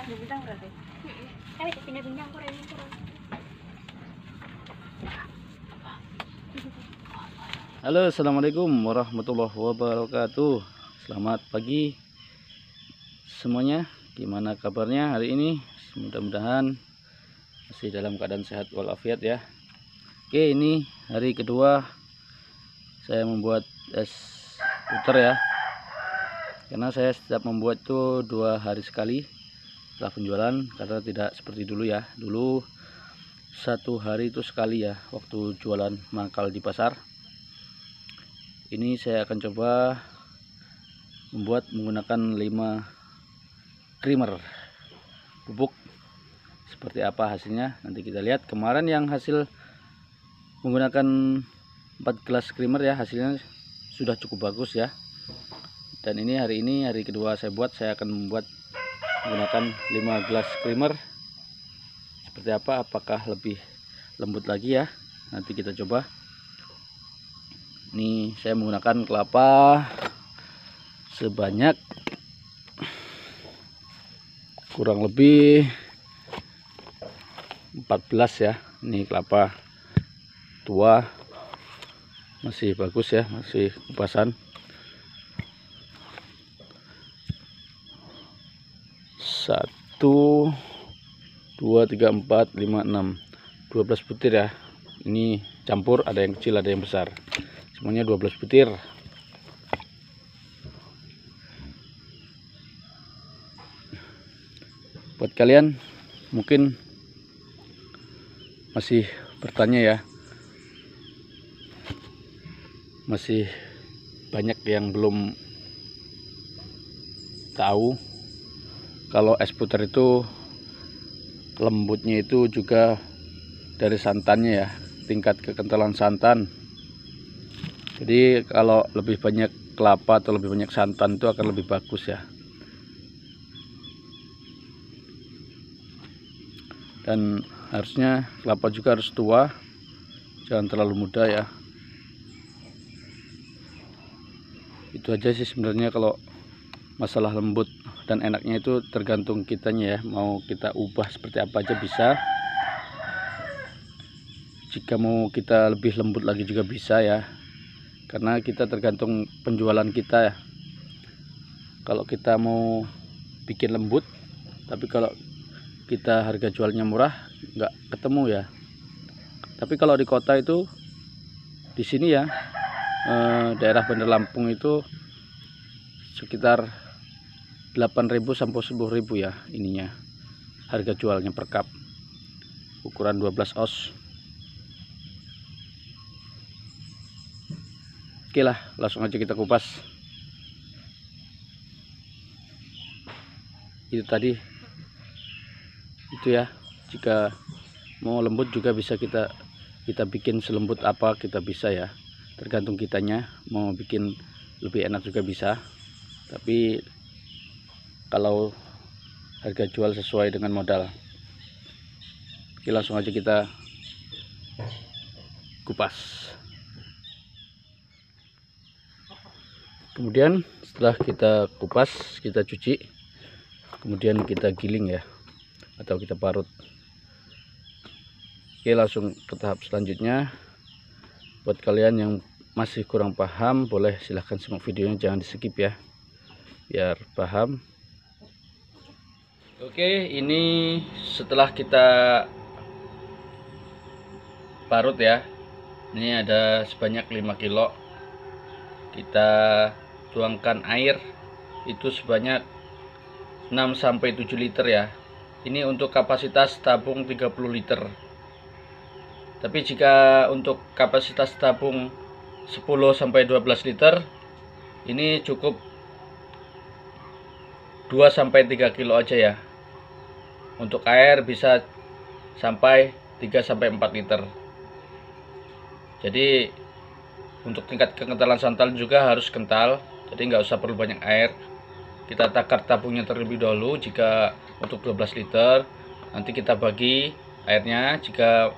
Bintang berarti. Tapi pindah-pindah ko rin ito. Halo, assalamualaikum warahmatullahi wabarakatuh. Selamat pagi semuanya. Gimana kabarnya hari ini? Mudah-mudahan masih dalam keadaan sehat walafiat ya. Oke, ini hari kedua saya membuat es puter ya. Karena saya setiap membuat itu 2 hari sekali setelah penjualan, karena tidak seperti dulu ya. Dulu 1 hari itu sekali ya waktu jualan mangkal di pasar. Ini saya akan coba membuat menggunakan 5 creamer bubuk. Seperti apa hasilnya nanti kita lihat. Kemarin yang hasil menggunakan 4 gelas creamer ya, hasilnya sudah cukup bagus ya. Dan ini hari kedua saya buat, saya akan membuat menggunakan 5 gelas creamer. Seperti apa, apakah lebih lembut lagi ya, nanti kita coba. Ini saya menggunakan kelapa sebanyak kurang lebih 14 ya. Ini kelapa tua, masih bagus ya, masih kupasan. 1 2 3 4 5 6 12 butir ya. Ini campur, ada yang kecil ada yang besar, semuanya 12 butir. Buat kalian mungkin masih bertanya ya, masih banyak yang belum tahu kalau es puter itu lembutnya itu juga dari santannya ya, tingkat kekentalan santan. Jadi kalau lebih banyak kelapa atau lebih banyak santan itu akan lebih bagus ya. Dan harusnya kelapa juga harus tua, jangan terlalu muda ya. Itu aja sih sebenarnya. Kalau masalah lembut dan enaknya itu tergantung kitanya ya, mau kita ubah seperti apa aja bisa. Jika mau kita lebih lembut lagi juga bisa ya, karena kita tergantung penjualan kita ya. Kalau kita mau bikin lembut, tapi kalau kita harga jualnya murah, nggak ketemu ya. Tapi kalau di kota itu, di sini ya, daerah Bandar Lampung itu sekitar 8.000 sampai 10.000 ya ininya, harga jualnya per cup, ukuran 12 oz. Oke lah, langsung aja kita kupas. Itu tadi itu ya, jika mau lembut juga bisa kita bikin selembut apa kita bisa ya, tergantung kitanya. Mau bikin lebih enak juga bisa, tapi kalau harga jual sesuai dengan modal. Oke, langsung aja kita kupas. Kemudian setelah kita kupas, kita cuci, kemudian kita giling ya, atau kita parut. Oke, langsung ke tahap selanjutnya. Buat kalian yang masih kurang paham, boleh silahkan simak videonya, jangan di skip ya, biar paham. Oke, ini setelah kita parut ya, ini ada sebanyak 5 kilo. Kita tuangkan air itu sebanyak 6-7 liter ya. Ini untuk kapasitas tabung 30 liter. Tapi jika untuk kapasitas tabung 10-12 liter, ini cukup 2-3 kilo aja ya. Untuk air bisa sampai 3-4 liter. Jadi untuk tingkat kekentalan santan juga harus kental, jadi nggak usah perlu banyak air. Kita takar tabungnya terlebih dahulu. Jika untuk 12 liter, nanti kita bagi airnya. Jika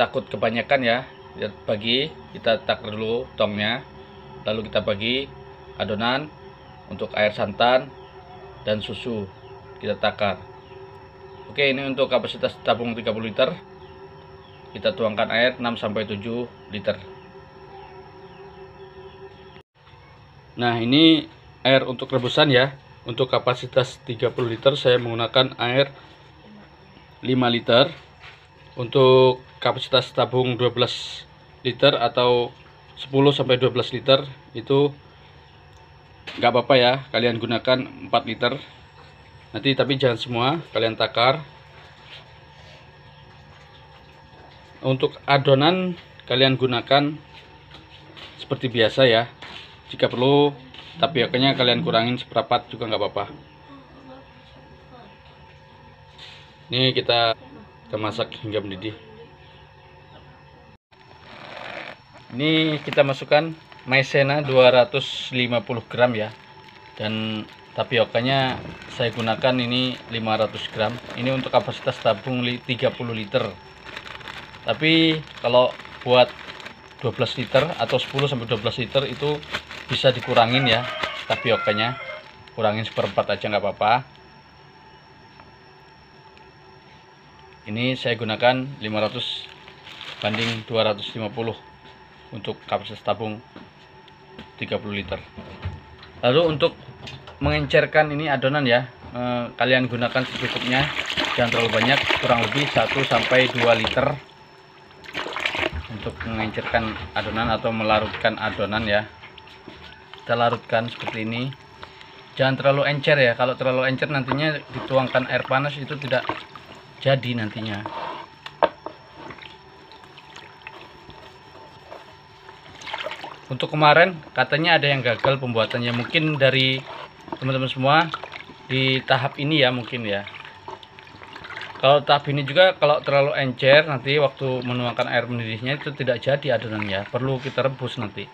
takut kebanyakan ya, kita takar dulu tongnya, lalu kita bagi adonan untuk air santan dan susu. kita takar. Oke, ini untuk kapasitas tabung 30 liter. Kita tuangkan air 6-7 liter. Nah, ini air untuk rebusan ya. Untuk kapasitas 30 liter saya menggunakan air 5 liter. Untuk kapasitas tabung 12 liter atau 10-12 liter itu nggak apa-apa ya, kalian gunakan 4 liter nanti, tapi jangan semua, kalian takar. Untuk adonan kalian gunakan seperti biasa ya. Jika perlu tapiokanya kalian kurangin seperempat juga nggak apa-apa. Ini kita masak hingga mendidih. Ini kita masukkan maizena 250 gram ya. Dan tapiokanya saya gunakan ini 500 gram. Ini untuk kapasitas tabung 30 liter. Tapi kalau buat 12 liter atau 10-12 liter itu bisa dikurangin ya tapiokanya. Kurangin seperempat aja nggak apa-apa. Ini saya gunakan 500 banding 250 untuk kapasitas tabung 30 liter. Lalu untuk mengencerkan ini adonan ya, kalian gunakan secukupnya, jangan terlalu banyak, kurang lebih 1-2 liter untuk mengencerkan adonan atau melarutkan adonan ya. Kita larutkan seperti ini, jangan terlalu encer ya. Kalau terlalu encer nantinya dituangkan air panas itu tidak jadi nantinya. Untuk kemarin katanya ada yang gagal pembuatannya, mungkin dari teman-teman semua di tahap ini ya, mungkin ya. Kalau tahap ini juga kalau terlalu encer nanti waktu menuangkan air mendidihnya itu tidak jadi adonannya, perlu kita rebus nanti.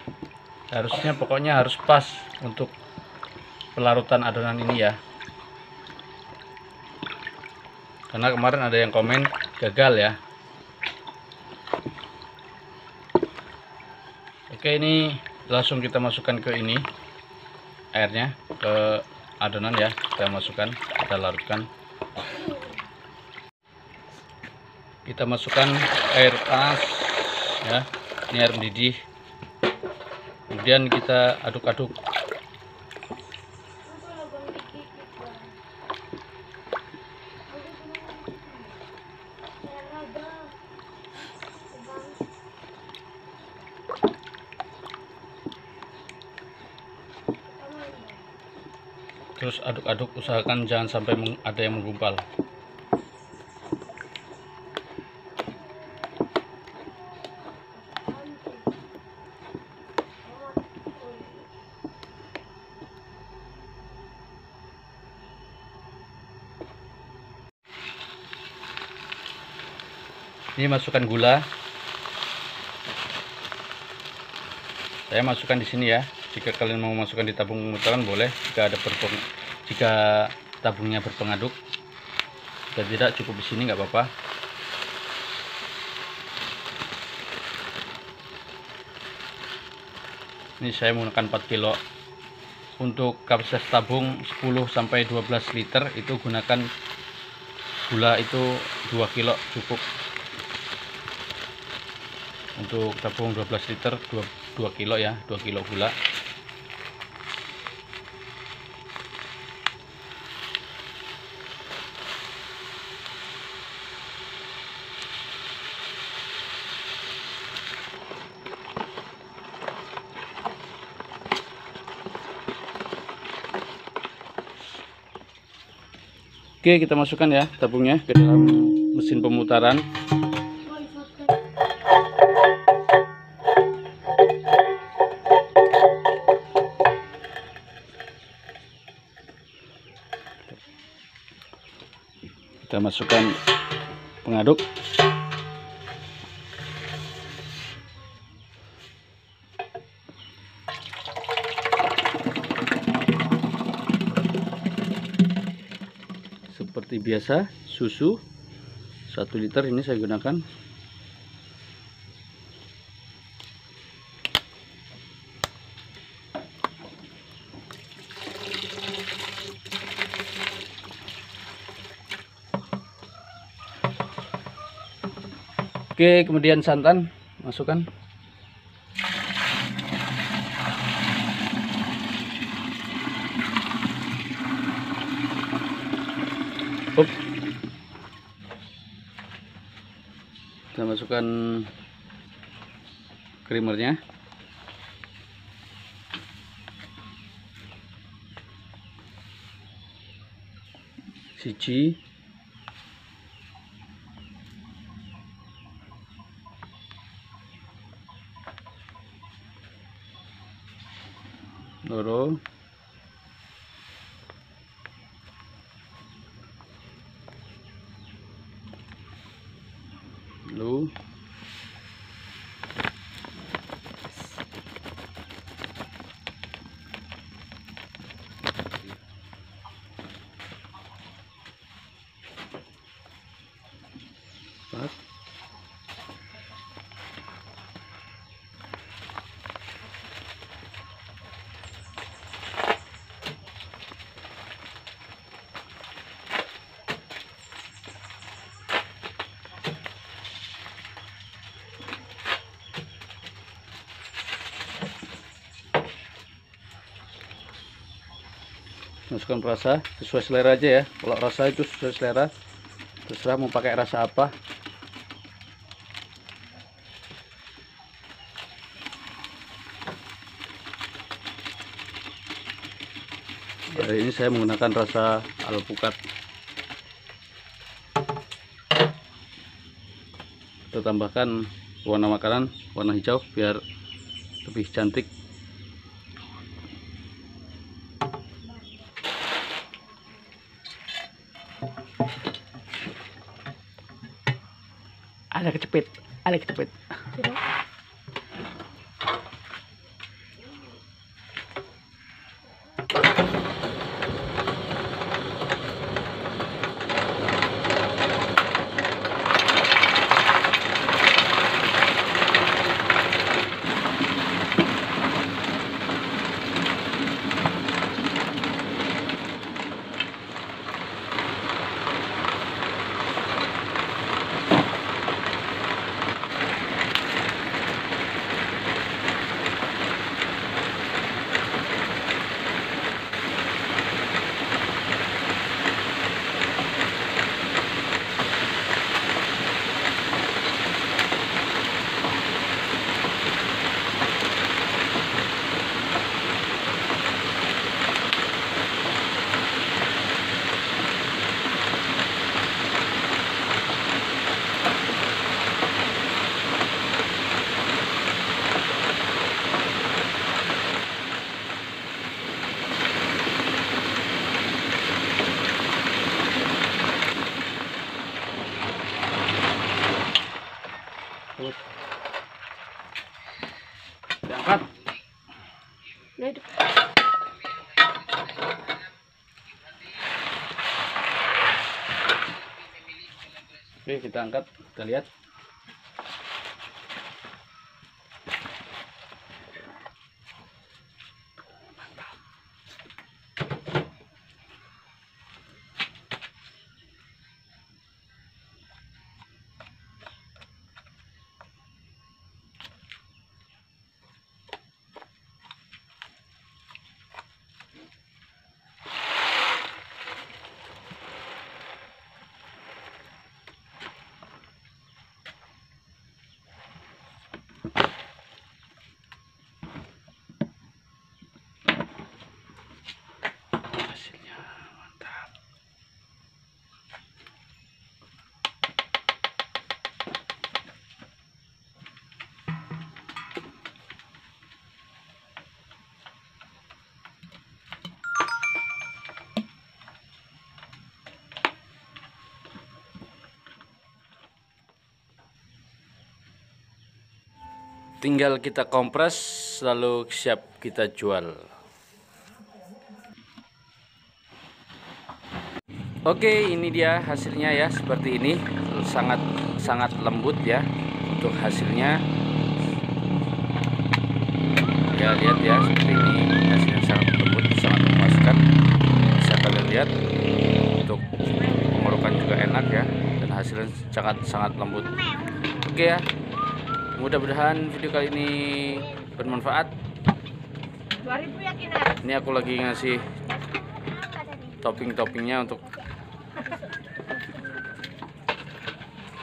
Harusnya pokoknya harus pas untuk pelarutan adonan ini ya. Karena kemarin ada yang komen gagal ya. Oke, ini langsung kita masukkan ke ini airnya, ke adonan ya. Kita masukkan, kita larutkan. Kita masukkan air panas ya, ini air mendidih. Kemudian kita aduk-aduk. Terus aduk-aduk, usahakan jangan sampai ada yang menggumpal. Ini masukkan gula. Saya masukkan di sini ya. Jika kalian mau masukkan di tabung pemutaran boleh, jika tabungnya berpengaduk. Jika tidak, cukup di sini nggak apa-apa. Ini saya menggunakan 4 kilo. Untuk kapasitas tabung 10-12 liter itu gunakan gula itu 2 kilo cukup. Untuk tabung 12 liter 2 kilo ya, 2 kilo gula. Oke, kita masukkan ya tabungnya ke dalam mesin pemutaran. Kita masukkan pengaduk. Seperti biasa, susu 1 liter ini saya gunakan. Oke, kemudian santan masukkan. Kita masukkan creamernya. Siji. Loro. Lu. Pas. Masukkan perasa sesuai selera aja ya. Kalau rasa itu sesuai selera, terserah mau pakai rasa apa. Hari ini saya menggunakan rasa alpukat. Kita tambahkan warna makanan warna hijau biar lebih cantik. Ada kecepit, ada kecepit. Diangkat. Oke, kita angkat, kita lihat. Tinggal kita kompres lalu siap kita jual. Oke, ini dia hasilnya ya, seperti ini. Sangat lembut ya untuk hasilnya. Ya, lihat ya, seperti ini hasilnya sangat lembut, sangat memuaskan. Bisa kalian lihat, untuk pengorokan juga enak ya, dan hasilnya sangat lembut. Oke ya, mudah-mudahan video kali ini bermanfaat. 2000 ya Kinar. Ini aku lagi ngasih topping-toppingnya untuk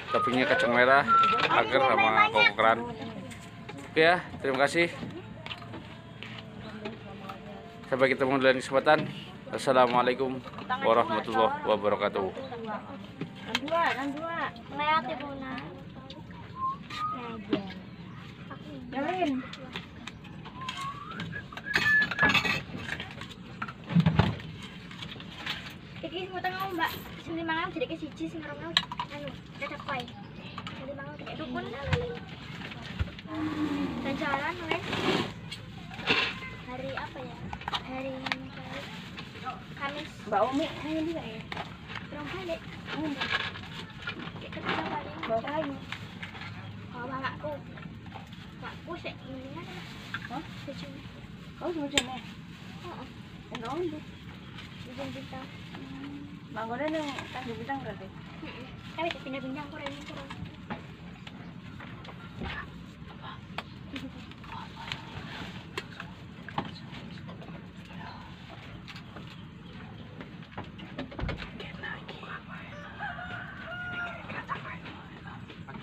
toppingnya kacang merah, agar sama koko keran. Oke ya, terima kasih. Sampai ketemu di lain kesempatan. Assalamualaikum warahmatullahi wabarakatuh. Dua. Melati Buna. Jalan. Iki mau tengok Mbak. Sini mangan jadi ke siji sing rono anu dadak koe. Sini mangan kayak dukun. Dan jalan wes. Hari apa ya? Hari Kamis. Mbak Umi, ayo nih ya. Belum balik. Kayak ketiga balik. Bawa kayu. Oh, bapakku. Bapakku sih mendingan. Hah? Sejum. Oh, semuanya. Heeh. Enggak untuk. Sejum bintang. Bangunan yang Tanjung Bintang berarti. Tapi pindah-pindah aku rene kurang.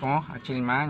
Oh, acil mah.